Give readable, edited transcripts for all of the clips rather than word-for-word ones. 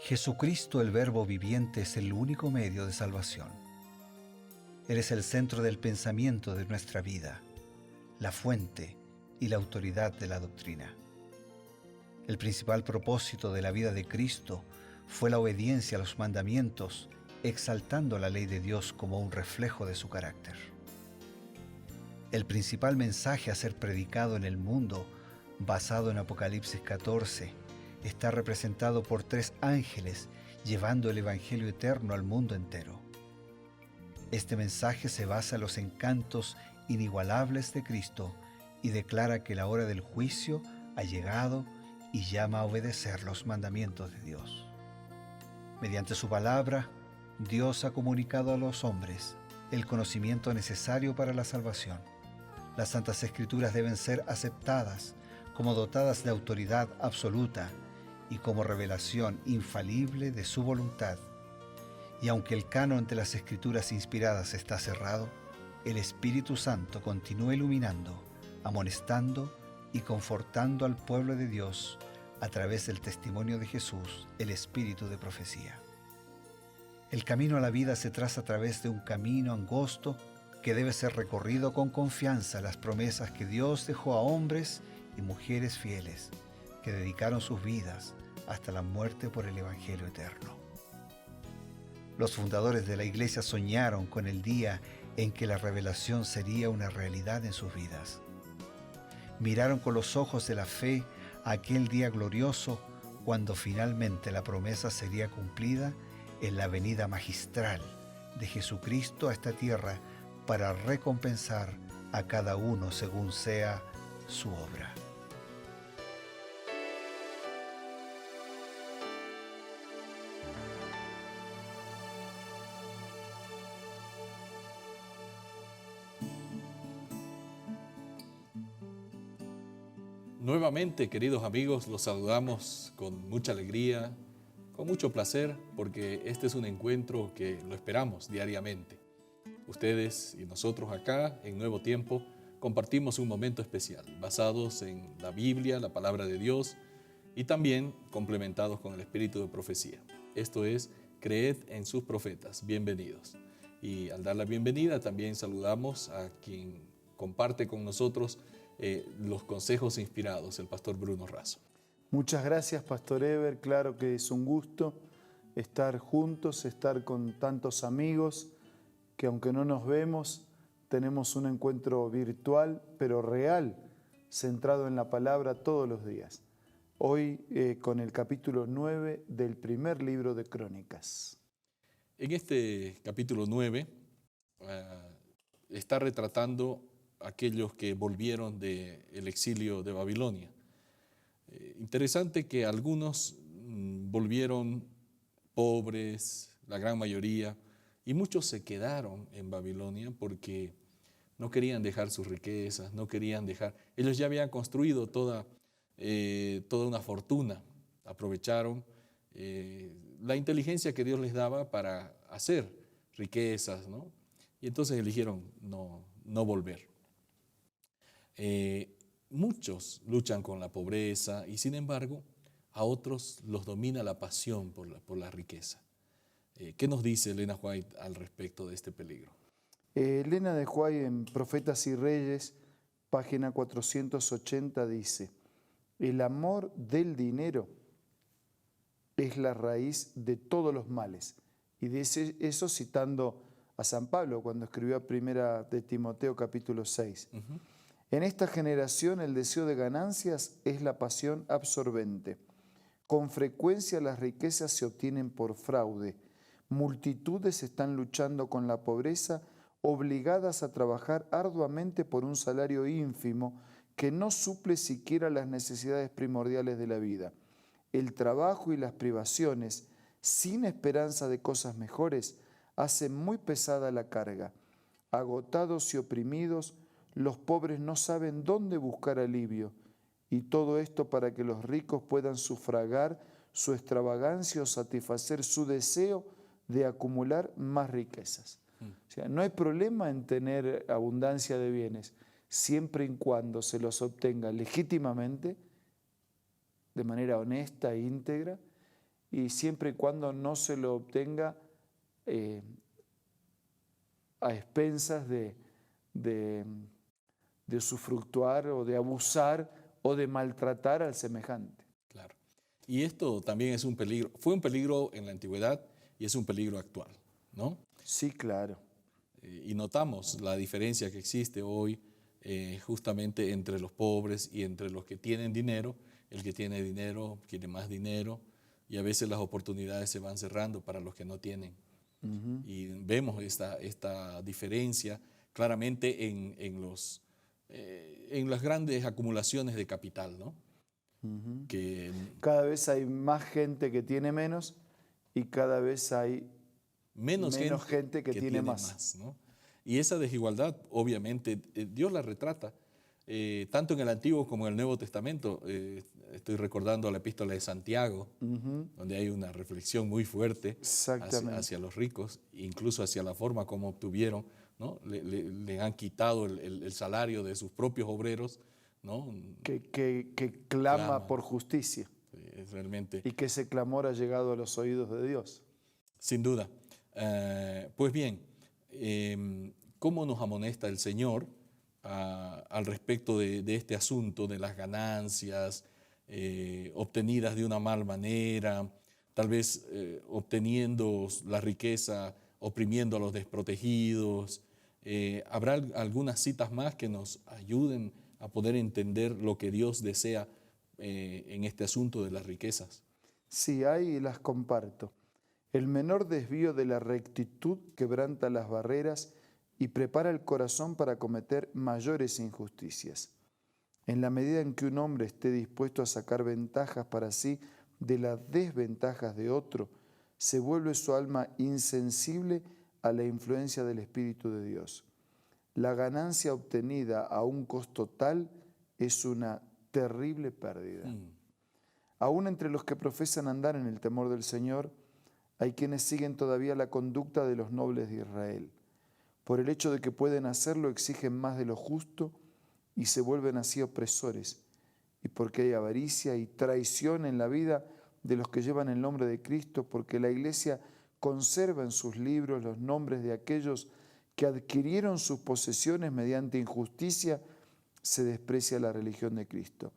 Jesucristo, el Verbo viviente, es el único medio de salvación. Él es el centro del pensamiento de nuestra vida, la fuente y la autoridad de la doctrina. El principal propósito de la vida de Cristo fue la obediencia a los mandamientos, exaltando la ley de Dios como un reflejo de su carácter. El principal mensaje a ser predicado en el mundo, basado en Apocalipsis 14, está representado por 3 ángeles llevando el Evangelio eterno al mundo entero. Este mensaje se basa en los encantos inigualables de Cristo y declara que la hora del juicio ha llegado y llama a obedecer los mandamientos de Dios. Mediante su palabra, Dios ha comunicado a los hombres el conocimiento necesario para la salvación. Las Santas Escrituras deben ser aceptadas como dotadas de autoridad absoluta y como revelación infalible de su voluntad. Y aunque el canon de las Escrituras inspiradas está cerrado, el Espíritu Santo continúa iluminando, amonestando y confortando al pueblo de Dios a través del testimonio de Jesús, el Espíritu de profecía. El camino a la vida se traza a través de un camino angosto que debe ser recorrido con confianza a las promesas que Dios dejó a hombres y mujeres fieles que dedicaron sus vidas hasta la muerte por el Evangelio eterno. Los fundadores de la Iglesia soñaron con el día en que la revelación sería una realidad en sus vidas. Miraron con los ojos de la fe a aquel día glorioso cuando finalmente la promesa sería cumplida en la venida magistral de Jesucristo a esta tierra para recompensar a cada uno según sea su obra. Nuevamente, queridos amigos, los saludamos con mucha alegría, con mucho placer, porque este es un encuentro que lo esperamos diariamente. Ustedes y nosotros acá, en Nuevo Tiempo, compartimos un momento especial, basados en la Biblia, la Palabra de Dios, y también complementados con el espíritu de profecía. Esto es, creed en sus profetas. Bienvenidos. Y al dar la bienvenida, también saludamos a quien comparte con nosotros los consejos inspirados, el pastor Bruno Razo. Muchas gracias, Pastor Eber. Claro que es un gusto estar juntos, estar con tantos amigos que aunque no nos vemos, tenemos un encuentro virtual, pero real, centrado en la palabra todos los días. Hoy con el capítulo 9 del primer libro de Crónicas. En este capítulo 9 está retratando aquellos que volvieron del exilio de Babilonia. Interesante que algunos volvieron pobres, la gran mayoría, y muchos se quedaron en Babilonia porque no querían dejar sus riquezas, no querían dejar. Ellos ya habían construido toda una fortuna, aprovecharon la inteligencia que Dios les daba para hacer riquezas, ¿no? Y entonces eligieron no volver. Muchos luchan con la pobreza y sin embargo a otros los domina la pasión por la riqueza. ¿Qué nos dice Elena White al respecto de este peligro? Elena de White en Profetas y Reyes, página 480 dice: el amor del dinero es la raíz de todos los males. Y dice eso citando a San Pablo cuando escribió a Primera de Timoteo capítulo 6. En esta generación el deseo de ganancias es la pasión absorbente. Con frecuencia las riquezas se obtienen por fraude. Multitudes están luchando con la pobreza, obligadas a trabajar arduamente por un salario ínfimo que no suple siquiera las necesidades primordiales de la vida. El trabajo y las privaciones, sin esperanza de cosas mejores, hacen muy pesada la carga. Agotados y oprimidos, los pobres no saben dónde buscar alivio, y todo esto para que los ricos puedan sufragar su extravagancia o satisfacer su deseo de acumular más riquezas. O sea, no hay problema en tener abundancia de bienes, siempre y cuando se los obtenga legítimamente, de manera honesta e íntegra, y siempre y cuando no se lo obtenga a expensas de usufructuar o de abusar o de maltratar al semejante. Claro. Y esto también es un peligro. Fue un peligro en la antigüedad y es un peligro actual, ¿no? Sí, claro. Y notamos la diferencia que existe hoy justamente entre los pobres y entre los que tienen dinero. El que tiene dinero quiere más dinero y a veces las oportunidades se van cerrando para los que no tienen. Y vemos esta diferencia claramente en las grandes acumulaciones de capital, ¿no? Que Cada vez hay más gente que tiene menos y cada vez hay menos gente que tiene más. ¿no? Y esa desigualdad, obviamente, Dios la retrata, tanto en el Antiguo como en el Nuevo Testamento. Estoy recordando la epístola de Santiago, donde hay una reflexión muy fuerte hacia los ricos, incluso hacia la forma como obtuvieron, ¿no? Le han quitado el salario de sus propios obreros, ¿no? Que clama por justicia. Es realmente, Y que ese clamor ha llegado a los oídos de Dios. sin duda. Pues bien, ¿cómo nos amonesta el Señor al respecto de este asunto de las ganancias obtenidas de una mala manera, tal vez obteniendo la riqueza, oprimiendo a los desprotegidos? ¿Habrá algunas citas más que nos ayuden a poder entender lo que Dios desea en este asunto de las riquezas? Sí, hay y las comparto. El menor desvío de la rectitud quebranta las barreras y prepara el corazón para cometer mayores injusticias. En la medida en que un hombre esté dispuesto a sacar ventajas para sí de las desventajas de otro, se vuelve su alma insensible a la influencia del Espíritu de Dios. La ganancia obtenida a un costo tal es una terrible pérdida. Aún entre los que profesan andar en el temor del Señor, hay quienes siguen todavía la conducta de los nobles de Israel. Por el hecho de que pueden hacerlo, exigen más de lo justo y se vuelven así opresores. Y porque hay avaricia y traición en la vida de los que llevan el nombre de Cristo, porque la Iglesia conserva en sus libros los nombres de aquellos que adquirieron sus posesiones mediante injusticia, se desprecia la religión de Cristo.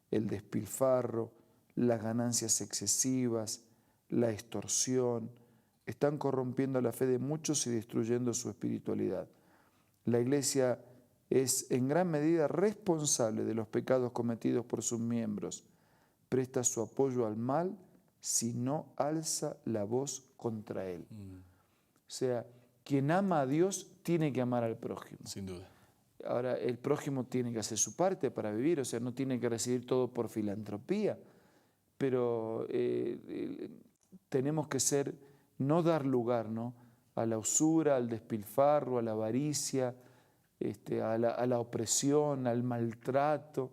El despilfarro, las ganancias excesivas, la extorsión, están corrompiendo la fe de muchos y destruyendo su espiritualidad. La Iglesia es en gran medida responsable de los pecados cometidos por sus miembros. Presta su apoyo al mal si no alza la voz contra él. O sea, quien ama a Dios tiene que amar al prójimo. Sin duda. Ahora, el prójimo tiene que hacer su parte para vivir, o sea, no tiene que recibir todo por filantropía, pero tenemos que no dar lugar, ¿no?, a la usura, al despilfarro, a la avaricia, a la opresión, al maltrato,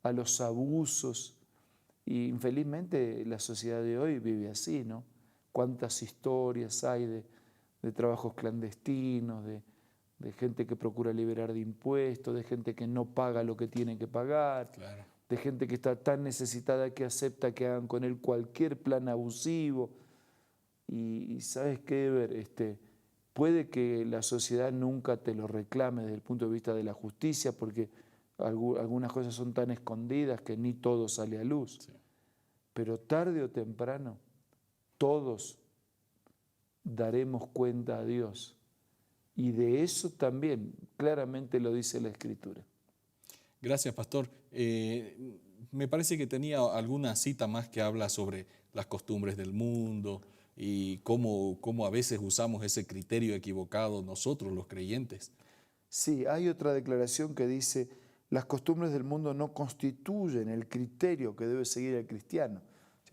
a los abusos. Y infelizmente la sociedad de hoy vive así, ¿no? Cuántas historias hay de trabajos clandestinos, de gente que procura liberar de impuestos, de gente que no paga lo que tiene que pagar, Claro. de gente que está tan necesitada que acepta que hagan con él cualquier plan abusivo. Y ¿sabes qué, Eber? Puede que la sociedad nunca te lo reclame desde el punto de vista de la justicia, porque algunas cosas son tan escondidas que ni todo sale a luz. Sí. Pero tarde o temprano, todos daremos cuenta a Dios. Y de eso también claramente lo dice la Escritura. Gracias, pastor. Me parece que tenía alguna cita más que habla sobre las costumbres del mundo y cómo a veces usamos ese criterio equivocado nosotros, los creyentes. Sí, hay otra declaración que dice: las costumbres del mundo no constituyen el criterio que debe seguir el cristiano.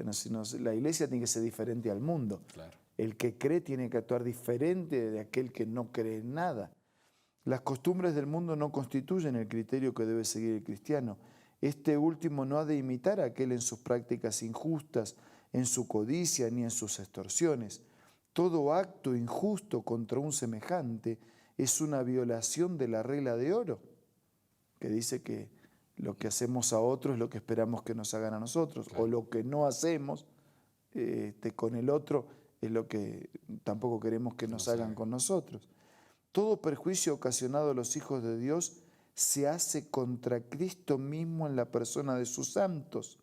O sea, la iglesia tiene que ser diferente al mundo. Claro. El que cree tiene que actuar diferente de aquel que no cree en nada. Las costumbres del mundo no constituyen el criterio que debe seguir el cristiano. Este último no ha de imitar a aquel en sus prácticas injustas, en su codicia ni en sus extorsiones. Todo acto injusto contra un semejante es una violación de la regla de oro, que dice que lo que hacemos a otros es lo que esperamos que nos hagan a nosotros, Claro. o lo que no hacemos con el otro es lo que tampoco queremos que nos hagan con nosotros. Todo perjuicio ocasionado a los hijos de Dios se hace contra Cristo mismo en la persona de sus santos.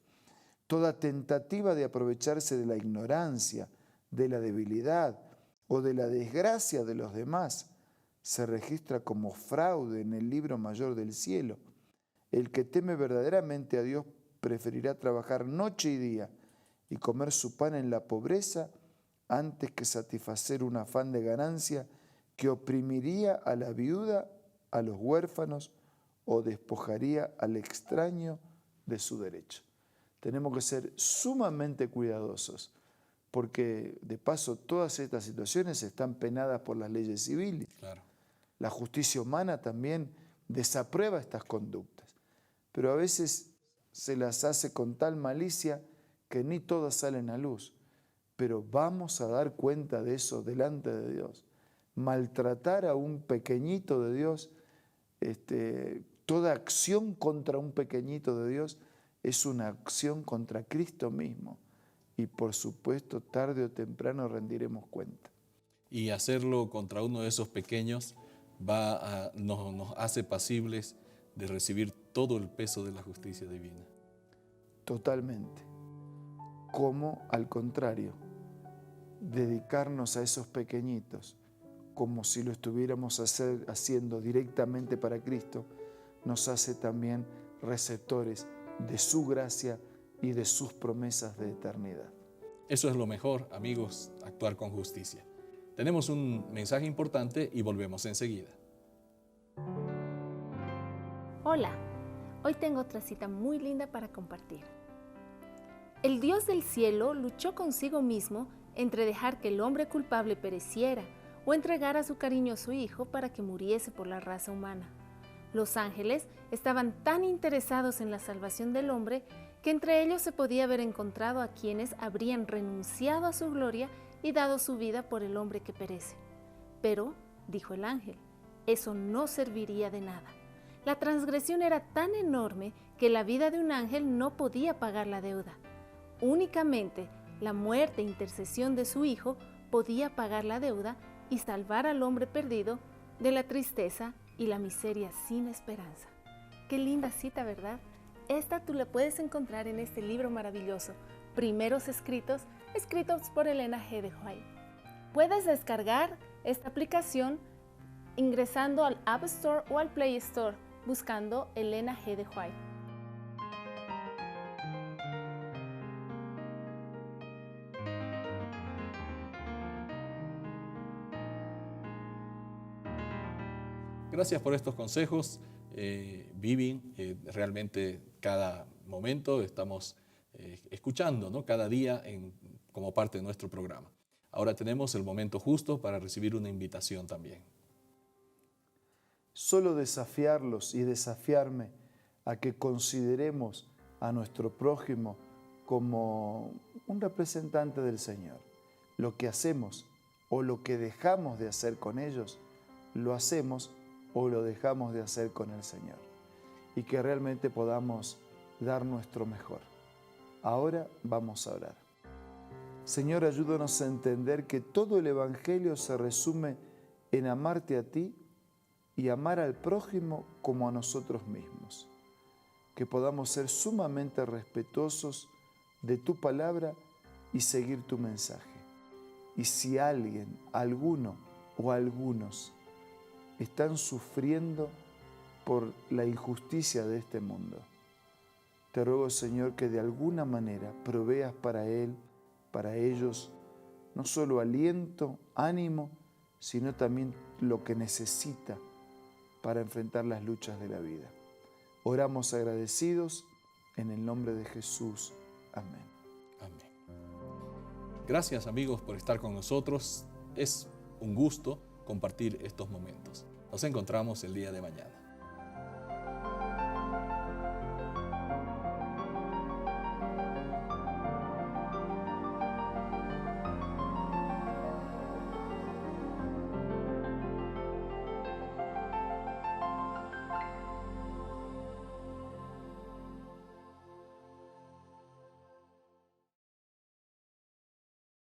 Toda tentativa de aprovecharse de la ignorancia, de la debilidad o de la desgracia de los demás se registra como fraude en el libro mayor del cielo. El que teme verdaderamente a Dios preferirá trabajar noche y día y comer su pan en la pobreza antes que satisfacer un afán de ganancia que oprimiría a la viuda, a los huérfanos o despojaría al extraño de su derecho. Tenemos que ser sumamente cuidadosos porque de paso todas estas situaciones están penadas por las leyes civiles. Claro. La justicia humana también desaprueba estas conductas, pero a veces se las hace con tal malicia que ni todas salen a luz. Pero vamos a dar cuenta de eso delante de Dios. Maltratar a un pequeñito de Dios, toda acción contra un pequeñito de Dios es una acción contra Cristo mismo. Y por supuesto, tarde o temprano rendiremos cuenta. Y hacerlo contra uno de esos pequeños nos hace pasibles de recibir todo el peso de la justicia divina. Totalmente. Como al contrario, dedicarnos a esos pequeñitos como si lo estuviéramos haciendo directamente para Cristo, nos hace también receptores de su gracia y de sus promesas de eternidad. Eso es lo mejor, amigos, actuar con justicia. Tenemos un mensaje importante y volvemos enseguida. Hola, hoy tengo otra cita muy linda para compartir. El Dios del cielo luchó consigo mismo entre dejar que el hombre culpable pereciera o entregar a su cariñoso Hijo para que muriese por la raza humana. Los ángeles estaban tan interesados en la salvación del hombre que entre ellos se podía haber encontrado a quienes habrían renunciado a su gloria y dado su vida por el hombre que perece. Pero, dijo el ángel, eso no serviría de nada. La transgresión era tan enorme que la vida de un ángel no podía pagar la deuda. Únicamente la muerte e intercesión de su Hijo podía pagar la deuda y salvar al hombre perdido de la tristeza y la miseria sin esperanza. Qué linda cita, ¿verdad? Esta tú la puedes encontrar en este libro maravilloso, Primeros Escritos, escritos por Elena G. de White. Puedes descargar esta aplicación ingresando al App Store o al Play Store, buscando Elena G. de White. Gracias por estos consejos, Vivi. Realmente cada momento estamos escuchando, ¿no? Cada día como parte de nuestro programa. Ahora tenemos el momento justo para recibir una invitación también. Solo desafiarlos y desafiarme a que consideremos a nuestro prójimo como un representante del Señor. Lo que hacemos o lo que dejamos de hacer con ellos, lo hacemos o lo dejamos de hacer con el Señor. Y que realmente podamos dar nuestro mejor. Ahora vamos a orar. Señor, ayúdanos a entender que todo el Evangelio se resume en amarte a ti y amar al prójimo como a nosotros mismos. Que podamos ser sumamente respetuosos de tu palabra y seguir tu mensaje. Y si alguien, alguno o algunos están sufriendo por la injusticia de este mundo, te ruego, Señor, que de alguna manera proveas para él, para ellos, no solo aliento, ánimo, sino también lo que necesita para enfrentar las luchas de la vida. Oramos agradecidos en el nombre de Jesús. Amén. Amén. Gracias, amigos, por estar con nosotros. Es un gusto compartir estos momentos. Nos encontramos el día de mañana.